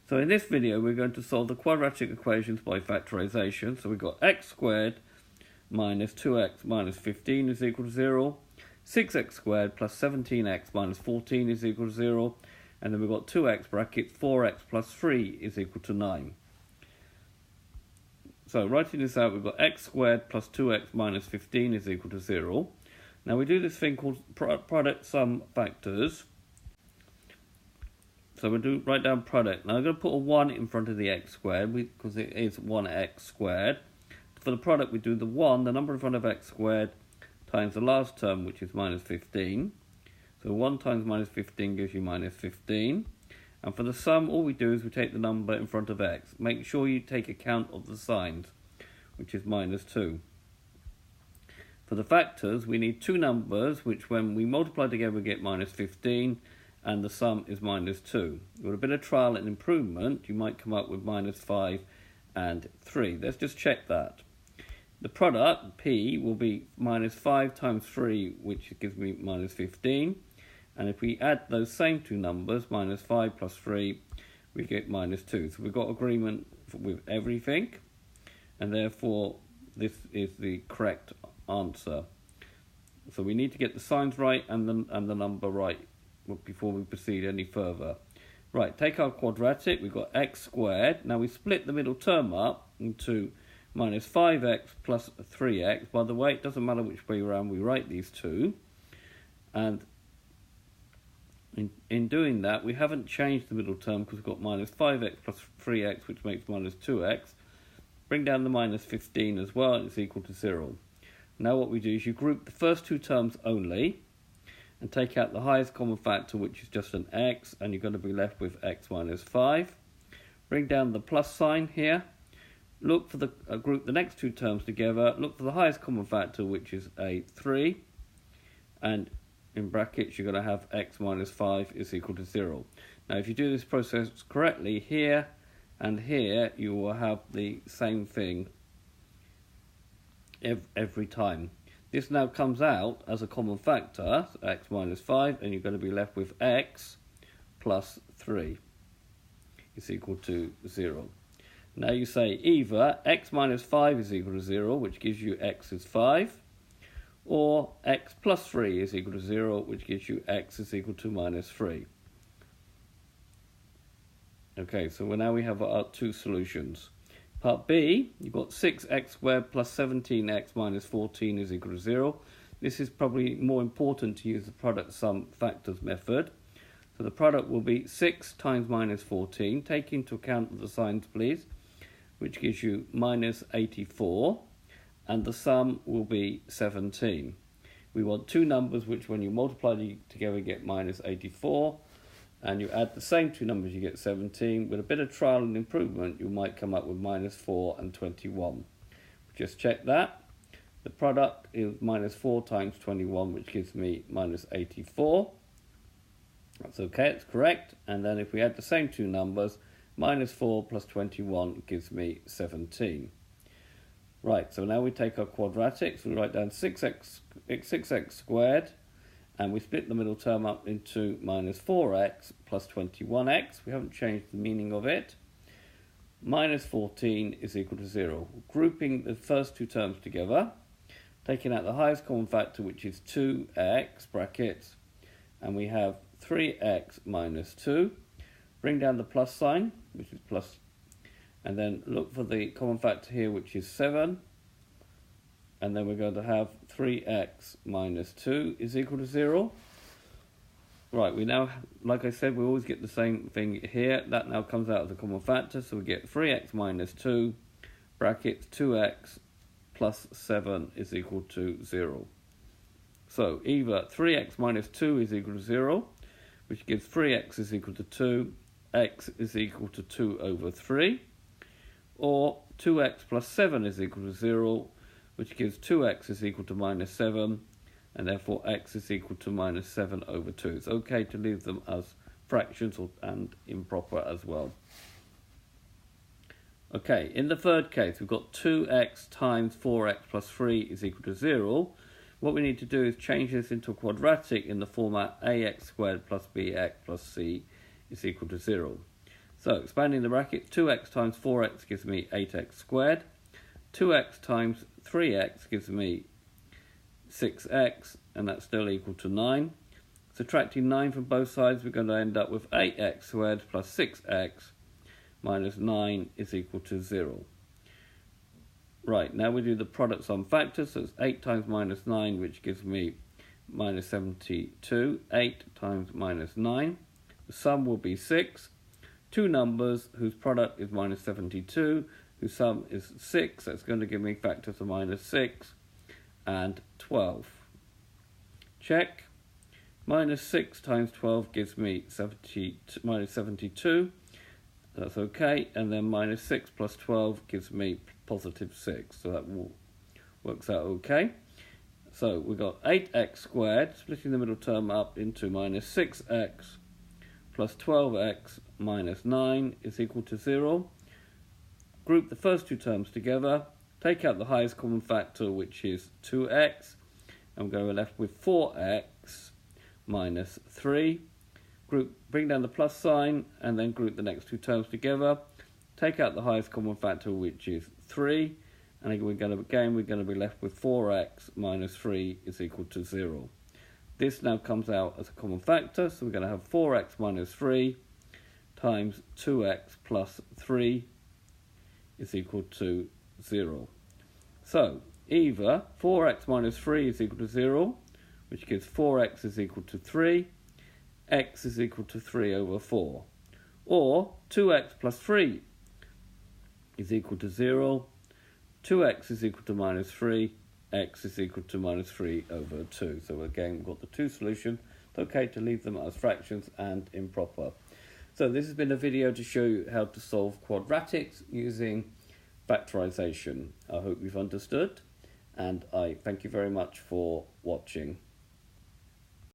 So in this video we're going to solve the quadratic equations by factorisation. So we've got x squared minus 2x minus 15 is equal to 0, 6x squared plus 17x minus 14 is equal to 0, and then we've got 2x brackets 4x plus 3 is equal to 9. So writing this out, we've got x squared plus 2x minus 15 is equal to 0. Now we do this thing called product sum factors. So we'll write down product. Now I'm going to put a 1 in front of the x squared because it is 1x squared. For the product we do the 1, the number in front of x squared, times the last term, which is minus 15. So 1 times minus 15 gives you minus 15. And for the sum, all we do is we take the number in front of x. Make sure you take account of the signs, which is minus 2. For the factors, we need two numbers, which when we multiply together we get minus 15, and the sum is minus 2. With a bit of trial and improvement, you might come up with minus 5 and 3. Let's just check that. The product, P, will be minus 5 times 3, which gives me minus 15. And if we add those same two numbers, minus 5 plus 3, we get minus 2. So we've got agreement with everything, and therefore this is the correct answer. So we need to get the signs right and the number right before we proceed any further. Right, take our quadratic, we've got x squared. Now we split the middle term up into minus 5x plus 3x. By the way, it doesn't matter which way around we write these two. And in doing that, we haven't changed the middle term because we've got minus 5x plus 3x, which makes minus 2x. Bring down the minus 15 as well, and it's equal to 0. Now what we do is you group the first two terms only, and take out the highest common factor, which is just an x, and you're going to be left with x minus 5. Bring down the plus sign here. Look for the group the next two terms together. Look for the highest common factor, which is a 3, and in brackets you're going to have x minus 5 is equal to 0. Now if you do this process correctly, here and here you will have the same thing every time. This now comes out as a common factor, so x minus 5, and you're going to be left with x plus 3 is equal to 0. Now you say either x minus 5 is equal to 0, which gives you x is 5, or x plus 3 is equal to 0, which gives you x is equal to minus 3. Okay, so now we have our two solutions. Part B, you've got 6x squared plus 17x minus 14 is equal to 0. This is probably more important to use the product sum factors method. So the product will be 6 times minus 14. Take into account the signs, please, which gives you minus 84. And the sum will be 17. We want two numbers which when you multiply together you get minus 84. And you add the same two numbers, you get 17. With a bit of trial and improvement, you might come up with minus 4 and 21. Just check that. The product is minus 4 times 21, which gives me minus 84. That's okay, it's correct. And then if we add the same two numbers, minus 4 plus 21 gives me 17. Right, so now we take our quadratics. We write down 6x squared. And we split the middle term up into minus 4x plus 21x. We haven't changed the meaning of it. Minus 14 is equal to 0. Grouping the first two terms together, taking out the highest common factor, which is 2x, brackets, and we have 3x minus 2. Bring down the plus sign, which is plus, and then look for the common factor here, which is 7. And then we're going to have 3x minus 2 is equal to 0. Right, we now, like I said, we always get the same thing here. That now comes out as a common factor, so we get 3x minus 2, brackets 2x plus 7 is equal to 0. So either 3x minus 2 is equal to 0, which gives 3x is equal to 2, x is equal to 2 over 3, or 2x plus 7 is equal to 0, which gives 2x is equal to minus 7, and therefore x is equal to minus 7 over 2. It's okay to leave them as fractions and improper as well. Okay, in the third case, we've got 2x times 4x plus 3 is equal to 0. What we need to do is change this into a quadratic in the format ax squared plus bx plus c is equal to 0. So expanding the bracket, 2x times 4x gives me 8x squared. 2x times 3x gives me 6x, and that's still equal to 9. Subtracting 9 from both sides, we're going to end up with 8x squared plus 6x minus 9 is equal to 0. Right, now we do the products on factors, so it's 8 times minus 9, which gives me minus 72. 8 times minus 9. The sum will be 6. Two numbers whose product is minus 72, whose sum is 6. That's going to give me factors of minus 6 and 12. Check. Minus 6 times 12 gives me minus 72. That's okay. And then minus 6 plus 12 gives me positive 6. So that works out okay. So we've got 8x squared, splitting the middle term up into minus 6x plus 12x minus 9 is equal to 0. Group the first two terms together, take out the highest common factor, which is 2x, and we're left with 4x minus 3. Bring down the plus sign, and then group the next two terms together, take out the highest common factor, which is 3, and we're going to be left with 4x minus 3 is equal to 0. This now comes out as a common factor, so we're going to have 4x minus 3 times 2x plus 3 is equal to 0. So either 4x minus 3 is equal to 0, which gives 4x is equal to 3, x is equal to 3 over 4, or 2x plus 3 is equal to 0, 2x is equal to minus 3, x is equal to minus 3 over 2. So again, we've got the two solutions. It's okay to leave them as fractions and improper. So this has been a video to show you how to solve quadratics using factorisation. I hope you've understood, and I thank you very much for watching.